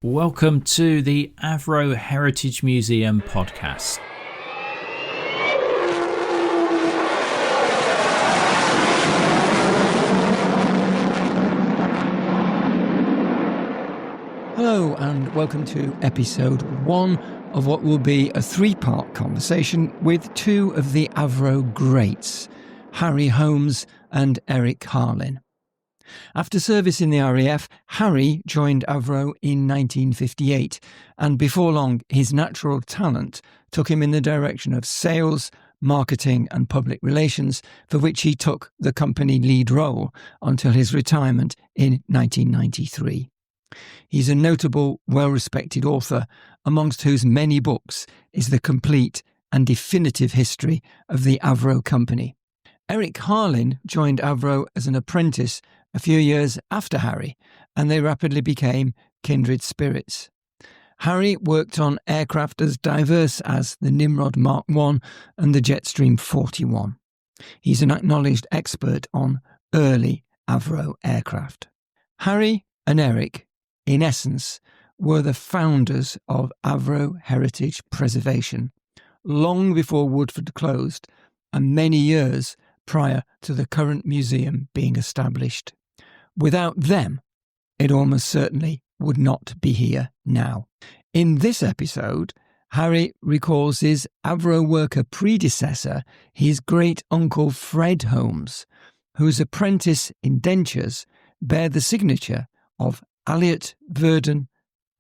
Welcome to the Avro Heritage Museum podcast. Hello and welcome to episode 1 of what will be a 3-part conversation with two of the Avro greats, Harry Holmes and Eric Harlin. After service in the RAF, Harry joined Avro in 1958, and before long his natural talent took him in the direction of sales, marketing and public relations, for which he took the company lead role until his retirement in 1993. He's a notable, well-respected author, amongst whose many books is the complete and definitive history of the Avro company. Eric Harlin joined Avro as an apprentice a few years after Harry, and they rapidly became kindred spirits. Harry worked on aircraft as diverse as the Nimrod Mark I and the Jetstream 41. He's an acknowledged expert on early Avro aircraft. Harry and Eric, in essence, were the founders of Avro Heritage Preservation, long before Woodford closed and many years prior to the current museum being established. Without them, it almost certainly would not be here now. In this episode, Harry recalls his Avro worker predecessor, his great-uncle Fred Holmes, whose apprentice indentures bear the signature of Elliot Verdon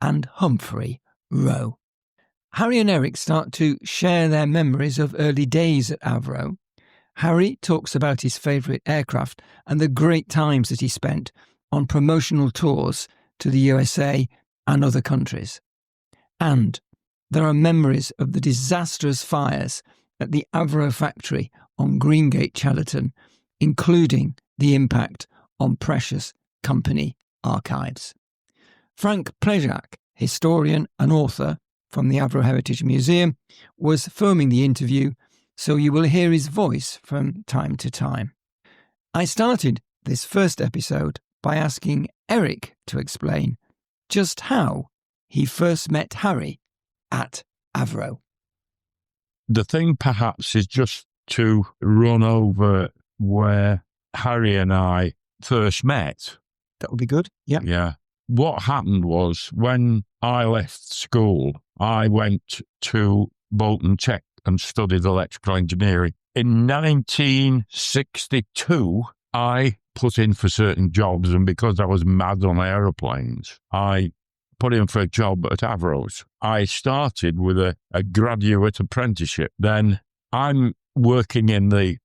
and Humphrey Rowe. Harry and Eric start to share their memories of early days at Avro. Harry talks about his favourite aircraft and the great times that he spent on promotional tours to the USA and other countries. And there are memories of the disastrous fires at the Avro factory on Greengate, Chatterton, including the impact on precious company archives. Frank Plejak, historian and author from the Avro Heritage Museum, was filming the interview, so you will hear his voice from time to time. I started this first episode by asking Eric to explain just how he first met Harry at Avro. The thing perhaps is just to run over where Harry and I first met. That would be good. Yeah. Yeah. What happened was when I left school, I went to Bolton Tech and studied electrical engineering. In 1962, I put in for certain jobs, and because I was mad on aeroplanes, I put in for a job at Avro's. I started with a graduate apprenticeship. Then I'm working in the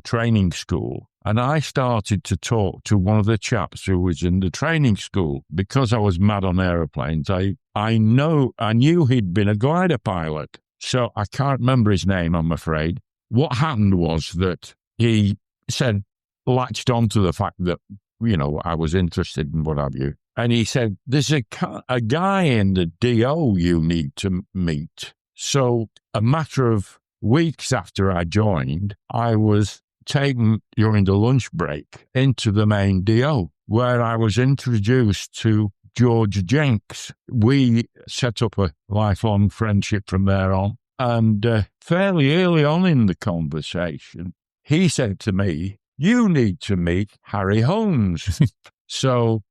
training school, and I started to talk to one of the chaps who was in the training school. Because I was mad on aeroplanes, I knew he'd been a glider pilot. So I can't remember his name, I'm afraid. What happened was that he latched onto the fact that, I was interested in what have you. And he said, there's a guy in the DO you need to meet. So a matter of weeks after I joined, I was taken during the lunch break into the main DO, where I was introduced to George Jenks. We set up a lifelong friendship from there on. And fairly early on in the conversation, he said to me, you need to meet Harry Holmes. So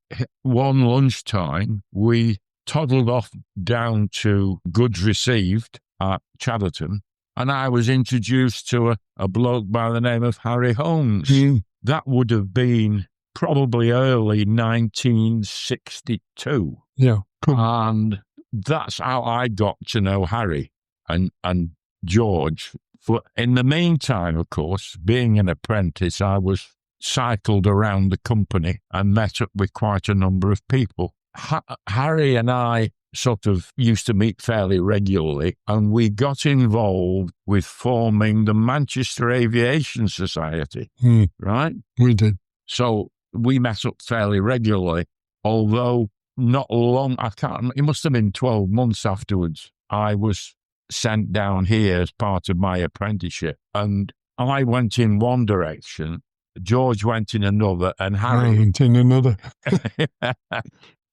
one lunchtime, we toddled off down to Goods Received at Chatterton, and I was introduced to a bloke by the name of Harry Holmes. Mm. That would have been probably early 1962. Yeah. Cool. And that's how I got to know Harry and George. In the meantime, of course, being an apprentice, I was cycled around the company and met up with quite a number of people. Harry and I sort of used to meet fairly regularly, and we got involved with forming the Manchester Aviation Society, right? We did. So we met up fairly regularly, although not long, it must have been 12 months afterwards, I was sent down here as part of my apprenticeship, and I went in one direction, George went in another, and Harry went in another.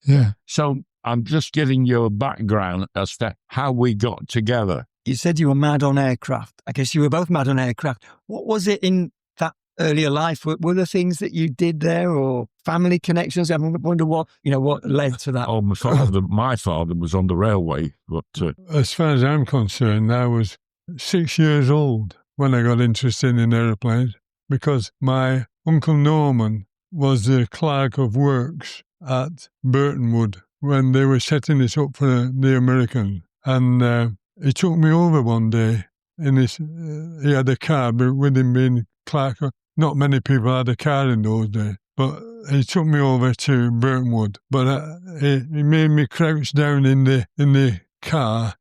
Yeah. So I'm just giving you a background as to how we got together. You said you were mad on aircraft. I guess you were both mad on aircraft. What was it in that earlier life? Were there things that you did there, or family connections? I wonder what led to that. Oh, my father was on the railway, but as far as I'm concerned, I was 6 years old when I got interested in aeroplanes, because my Uncle Norman was the clerk of works at Burtonwood when they were setting it up for the Americans. And he took me over one day he had a car, but with him being clerk, not many people had a car in those days. But he took me over to Burtonwood. But he made me crouch down in the car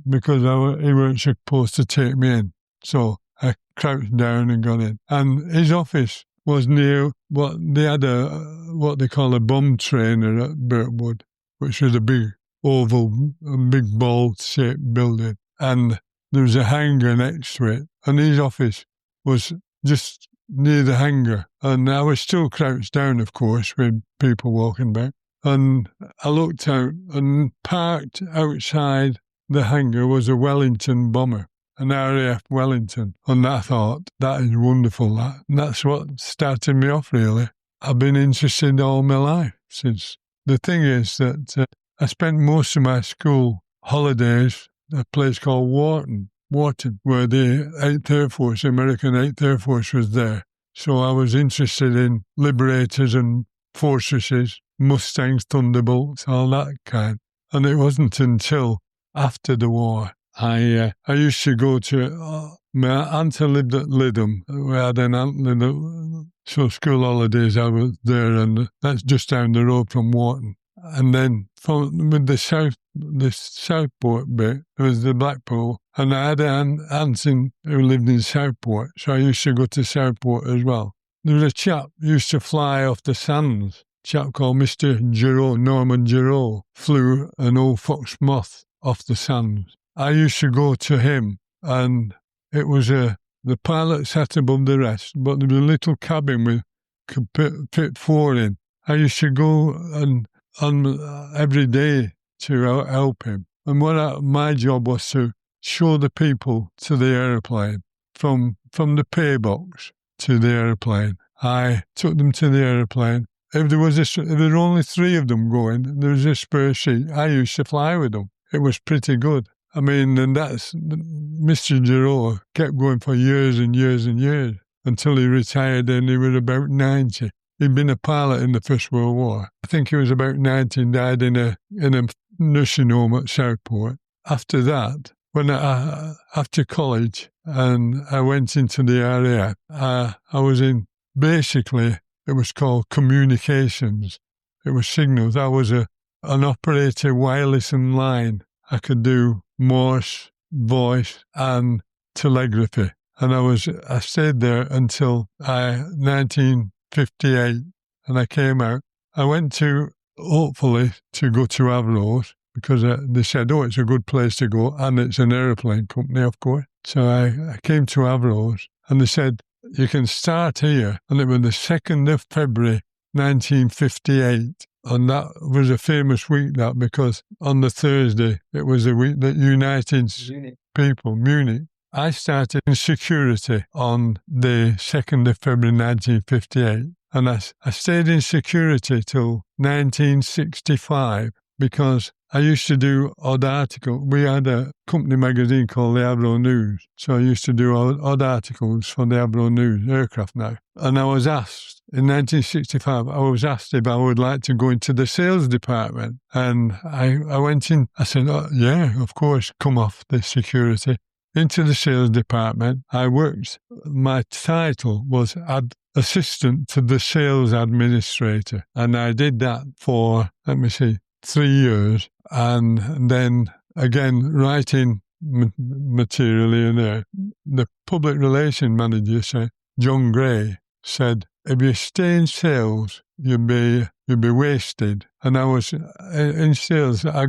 because he weren't supposed to take me in. So I crouched down and got in. And his office was near what they call a bomb trainer at Burtonwood, which was a big oval, a big ball-shaped building. And there was a hangar next to it. And his office was just near the hangar. And I was still crouched down, of course, with people walking by. And I looked out, and parked outside the hangar was a Wellington bomber, an RAF Wellington. And I thought, that is wonderful. And that's what started me off, really. I've been interested all my life since. The thing is that I spent most of my school holidays at a place called Wharton, where the 8th Air Force, American 8th Air Force, was there. So I was interested in Liberators and Fortresses, Mustangs, Thunderbolts, all that kind. And it wasn't until after the war I used to go to my aunt lived at Lytham. We had an aunt lived so school holidays I was there, and that's just down the road from Wharton. And then with the Southport bit, there was the Blackpool, and I had an aunt who lived in Southport, so I used to go to Southport as well. There was a chap who used to fly off the sands, a chap called Mr. Giroux, Norman Giroux, flew an old fox moth off the sands. I used to go to him, and it was the pilot sat above the rest, but there was a little cabin with could fit four in. I used to go on every day to help him. And my job was to show the people to the aeroplane, from the pay box to the aeroplane. I took them to the aeroplane. If there were only three of them going, there was a spare seat. I used to fly with them. It was pretty good. I mean, and that's Mr. Giroux kept going for years and years and years until he retired, and he was about 90. He'd been a pilot in the First World War. I think he was about 90 and died in a nursing home at Southport. After that, after college, and I went into the RAF, I was in, basically, it was called communications. It was signals. I was an operator wireless and line. I could do Morse, voice, and telegraphy. And I stayed there until 1958, and I came out. I went hopefully to go to Avro's, because they said, it's a good place to go, and it's an aeroplane company, of course. So I came to Avro's, and they said, you can start here. And it was the 2nd of February, 1958. And that was a famous week, because on the Thursday, it was the week that united people, Munich. I started in security on the 2nd of February 1958, and I stayed in security till 1965, because I used to do odd articles. We had a company magazine called the Avro News, so I used to do odd articles for the Avro News, aircraft now. And I was asked, in 1965, if I would like to go into the sales department. And I went in, I said, yeah, of course, come off the security. Into the sales department. I worked, my title was assistant to the sales administrator. And I did that for, 3 years. And then again, writing material in there. The public relation manager, John Gray, said, if you stay in sales, you'll be wasted. And I was in sales. My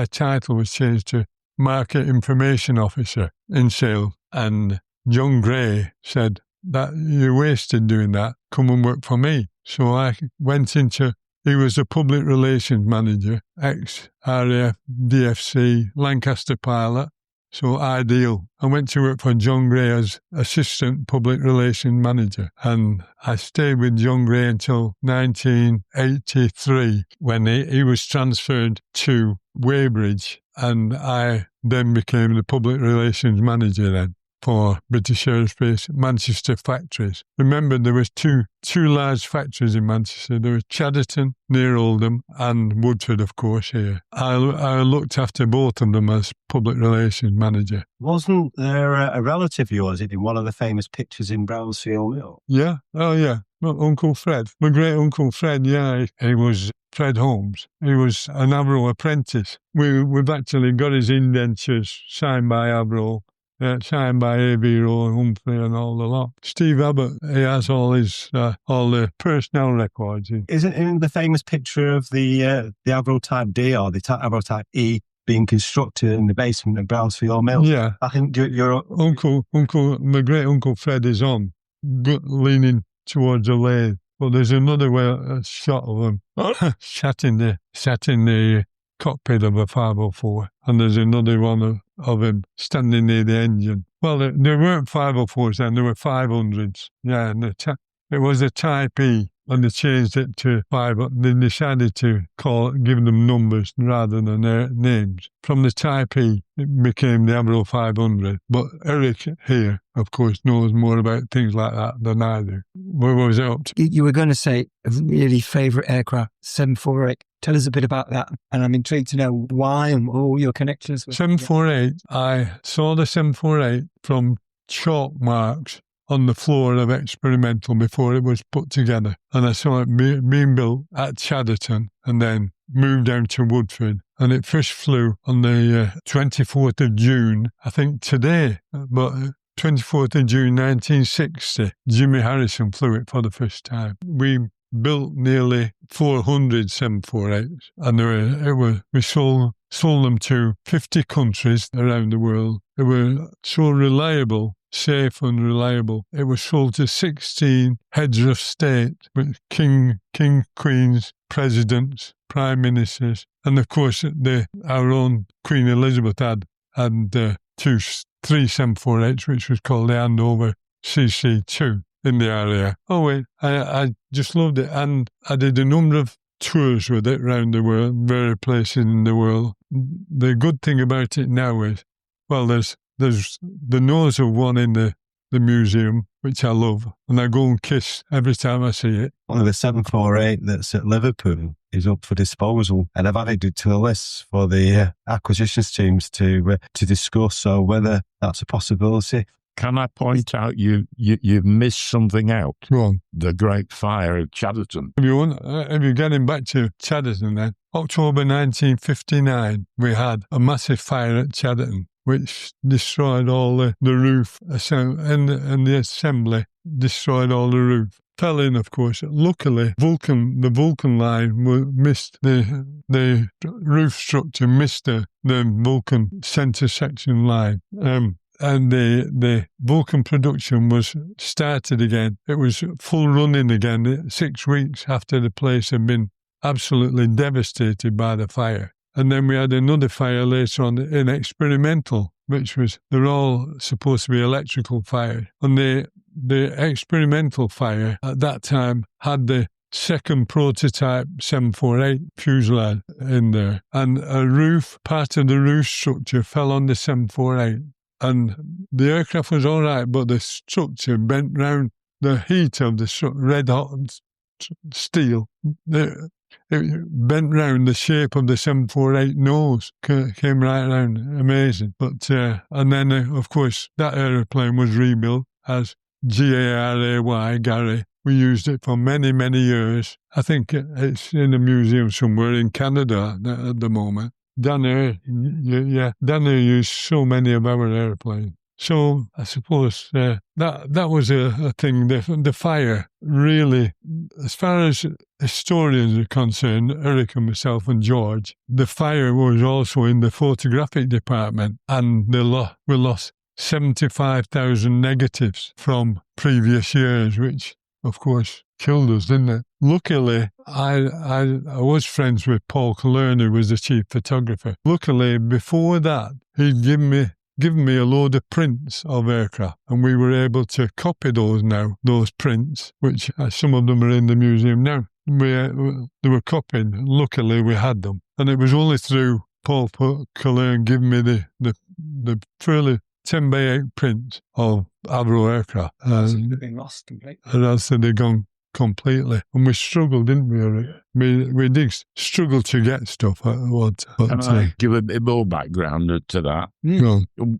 title was changed to Market Information Officer in sales. And John Gray said that you're wasted doing that. Come and work for me. So I went into He was a public relations manager, ex-RAF, DFC, Lancaster pilot, so ideal. I went to work for John Gray as assistant public relations manager, and I stayed with John Gray until 1983 when he was transferred to Weybridge, and I then became the public relations manager then for British Aerospace Manchester factories. Remember, there was two large factories in Manchester. There was Chadderton near Oldham and Woodford, of course, here. I looked after both of them as public relations manager. Wasn't there a relative of yours in one of the famous pictures in Brownsfield Mill? Yeah. Oh, yeah. Well, Uncle Fred. My great-uncle Fred, yeah. He was Fred Holmes. He was an Avro apprentice. We've actually got his indentures signed by Avro, signed by Avro and Humphrey and all the lot. Steve Abbott, he has all the personnel records. Isn't in the famous picture of the Avro Type D or the Avro Type E being constructed in the basement of Brownsfield Mill? Yeah. I think your my great-uncle Fred is on, leaning towards the lathe. But there's another shot of him sat in the cockpit of a 504, and there's another one of him standing near the engine. Well, there weren't 504s then, there were 500s. Yeah, and it was a Type E, and they changed it to 5. They decided to give them numbers rather than their names. From the Type E, it became the Avro 500. But Eric here, of course, knows more about things like that than I do. Where was it up to? You were going to say a really favourite aircraft, 748. Tell us a bit about that. And I'm intrigued to know why and all your connections. 748, I saw the 748 from chalk marks on the floor of Experimental before it was put together. And I saw it being built at Chadderton and then moved down to Woodford. And it first flew on the 24th of June, I think today, but 24th of June 1960, Jimmy Harrison flew it for the first time. We built nearly 400 748s, and we sold them to 50 countries around the world. They were so reliable, safe and reliable. It was sold to 16 heads of state, with king, queens, presidents, prime ministers, and of course our own Queen Elizabeth had 3 748s, which was called the Andover CC2 in the area. Oh wait, I just loved it, and I did a number of tours with it around the world, various places in the world. The good thing about it now is, well, there's the nose of one in the museum, which I love, and I go and kiss every time I see it. One of the 748 that's at Liverpool is up for disposal, and I've added it to the list for the acquisitions teams to discuss, so whether that's a possibility. Can I point out you've missed something out? Go on. The Great Fire at Chadderton. If you're getting back to Chadderton then, October 1959, we had a massive fire at Chadderton, which destroyed all the roof and the assembly, destroyed all the roof. Fell in, of course. Luckily, the Vulcan line missed the roof structure, missed the Vulcan centre section line. And the Vulcan production was started again. It was full running again 6 weeks after the place had been absolutely devastated by the fire. And then we had another fire later on in Experimental, they're all supposed to be electrical fires. And the Experimental fire at that time had the second prototype 748 fuselage in there. And part of the roof structure fell on the 748. And the aircraft was all right, but the structure bent round. The heat of the red hot steel, it bent round. The shape of the 748 nose came right round. Amazing. But and then of course that aeroplane was rebuilt as GARAY, Gary. We used it for many, many years. I think it's in a museum somewhere in Canada at the moment. Danner used so many of our airplanes. So I suppose that was a thing. The fire really, as far as historians are concerned, Eric and myself and George, the fire was also in the photographic department, and we lost 75,000 negatives from previous years, which of course, killed us, didn't it? Luckily, I was friends with Paul Cullen, who was the chief photographer. Luckily, before that, he'd given me a load of prints of aircraft, and we were able to copy those prints, which some of them are in the museum now. They were copied. Luckily, we had them. And it was only through Paul Cullen giving me the fairly 10 by 8 print of Avro aircraft. They've been lost completely. And else they'd gone completely. And we struggled, didn't we, Eric? We did struggle to get stuff. Can I give a bit more background to that?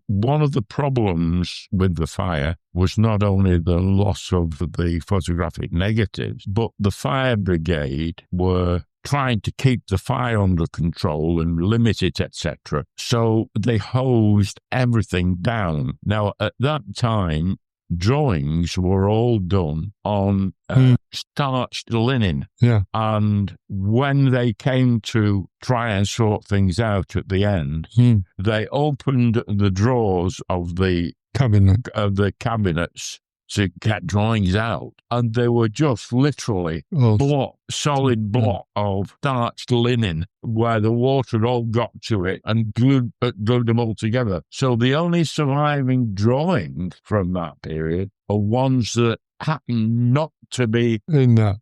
One of the problems with the fire was not only the loss of the photographic negatives, but the fire brigade were trying to keep the fire under control and limit it, etc. So they hosed everything down. Now, at that time, drawings were all done on starched linen. Yeah. And when they came to try and sort things out at the end, they opened the drawers of the cabinets to get drawings out, and they were just literally solid block of starched linen where the water had all got to it and glued them all together. So the only surviving drawings from that period are ones that happened not to be in there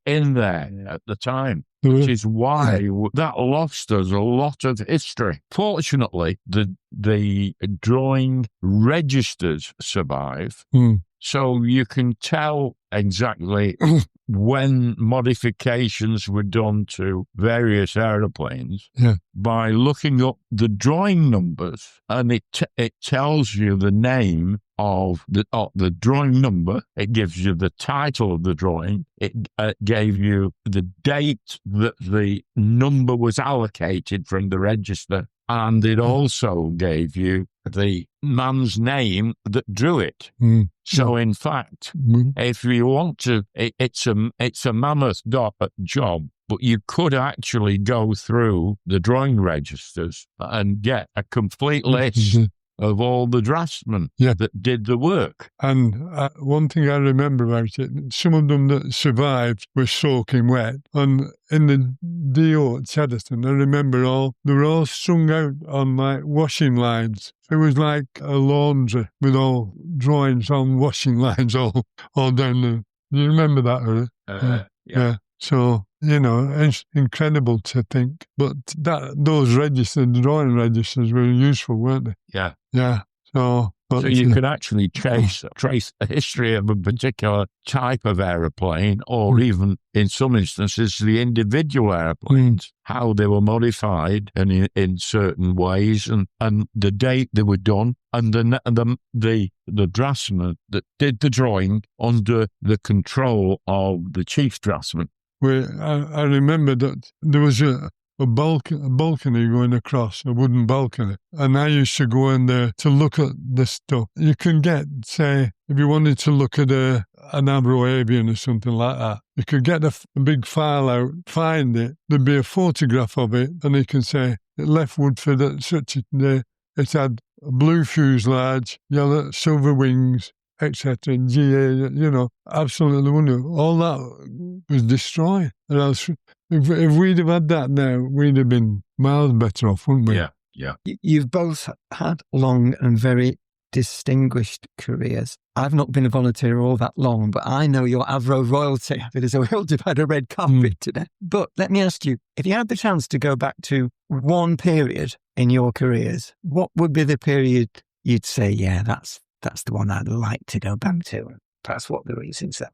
at the time. Which is why that lost us a lot of history. Fortunately, the drawing registers survive. So you can tell exactly when modifications were done to various aeroplanes by looking up the drawing numbers, and it tells you the name of the drawing number. It gives you the title of the drawing. It gave you the date that the number was allocated from the register, and it also gave you the man's name that drew it. So, in fact, if you want to, it's a mammoth job, but you could actually go through the drawing registers and get a complete list of all the draftsmen that did the work. And one thing I remember about it, some of them that survived were soaking wet. And in the DO at Chadderton, I remember they were all strung out on like washing lines. It was like a laundry with all drawings on washing lines all down there. Do you remember that, Eric? Yeah. So, it's incredible to think. But those drawing registers were useful, weren't they? Yeah. Yeah. So you could actually trace the history of a particular type of aeroplane, or even, in some instances, the individual airplanes, how they were modified and in certain ways, and the date they were done, and the draftsman that did the drawing under the control of the chief draftsman. I remember that there was a balcony going across, a wooden balcony, and I used to go in there to look at this stuff. You can get, say, if you wanted to look at an Avro Avian or something like that, you could get a big file out, find it, there'd be a photograph of it, and you can say, it left Woodford at such a day, it had a blue fuselage, yellow, silver wings, etc. GA, absolutely wonderful. All that was destroyed. And if we'd have had that now, we'd have been miles better off, wouldn't we? Yeah. You've both had long and very distinguished careers. I've not been a volunteer all that long, but I know your Avro royalty. Because we all have had a red carpet today. But let me ask you, if you had the chance to go back to one period in your careers, what would be the period you'd say, yeah, that's the one I'd like to go back to? Perhaps what the reasons are.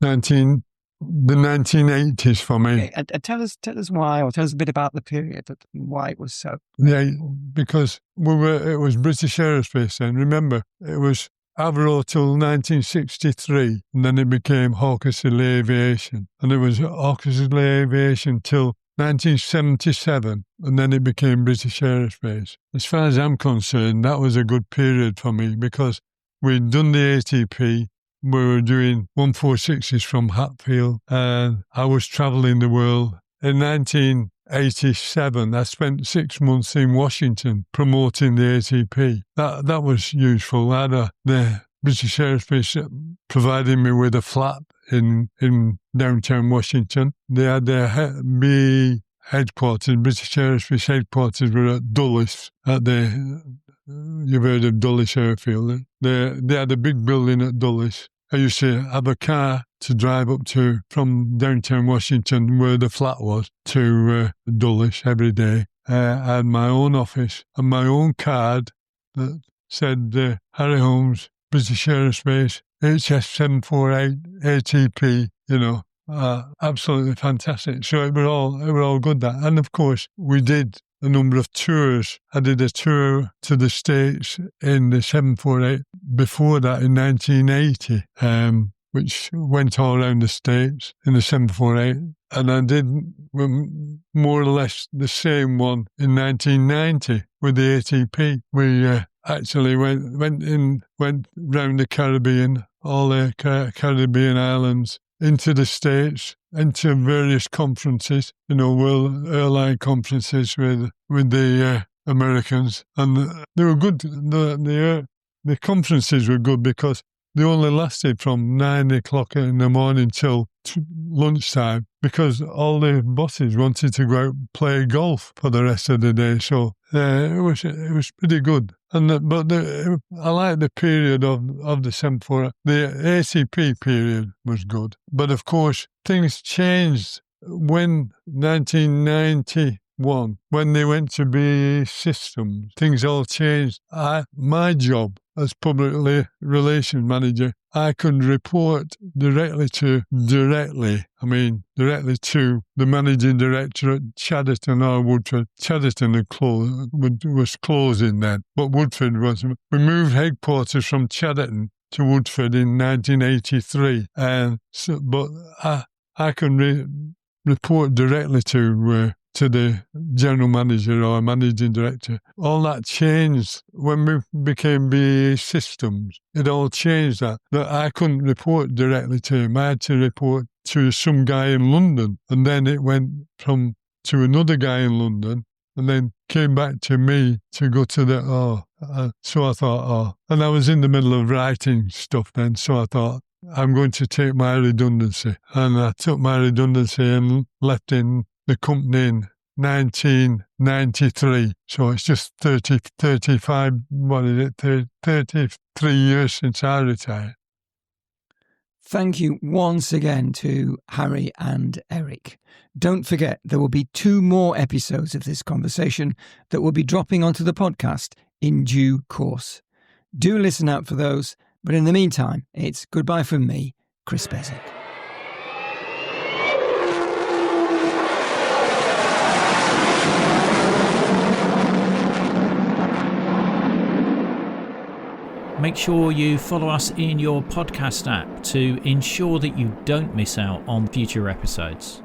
The 1980s for me. Okay. And tell us why, or tell us a bit about the period, why it was so. Yeah, because it was British Aerospace then. Remember, it was Avro till 1963, and then it became Hawkesbury Aviation. And it was Hawkesbury Aviation till 1977, and then it became British Aerospace. As far as I'm concerned, that was a good period for me because we'd done the ATP, we were doing 146s from Hatfield, and I was travelling the world. In 1987, I spent 6 months in Washington promoting the ATP. That was useful. I had the British Aerospace providing me with a flat in downtown Washington. They had their BAE headquarters, British Aerospace headquarters were at Dulles, you've heard of Dulles Airfield. They had a big building at Dulles. I used to have a car to drive up to from downtown Washington, where the flat was, to Dulles every day. I had my own office and my own card that said Harry Holmes, British Aerospace, HS748, ATP, absolutely fantastic. So it were all good that. And of course, we did a number of tours. I did a tour to the States in the 748 before that in 1980, which went all around the States in the 748. And I did more or less the same one in 1990 with the ATP. We actually went round the Caribbean, all the Caribbean islands, into the States, into various conferences, world airline conferences with the Americans, and they were good. The conferences were good because they only lasted from 9 o'clock in the morning till lunchtime, because all the bosses wanted to go out and play golf for the rest of the day. So it was pretty good. I like the period of the 748. The ACP period was good. But of course, things changed when 1991, when they went to BAE Systems. Things all changed. My job as public relations manager, I could report directly to the managing director at Chadderton or Woodford. Chadderton was closing then, but Woodford was. We moved headquarters from Chadderton to Woodford in 1983, but I can report directly to the general manager or managing director. All that changed when we became BAE Systems. It all changed that I couldn't report directly to him. I had to report to some guy in London, and then it went to another guy in London, and then came back to me to go to so I thought, and I was in the middle of writing stuff then, so I thought, I'm going to take my redundancy. And I took my redundancy and left in the company in 1993. So it's just 33 years since I retired. Thank you once again to Harry and Eric. Don't forget, there will be 2 more episodes of this conversation that will be dropping onto the podcast in due course. Do listen out for those, but in the meantime, it's goodbye from me, Chris Bezic. Make sure you follow us in your podcast app to ensure that you don't miss out on future episodes.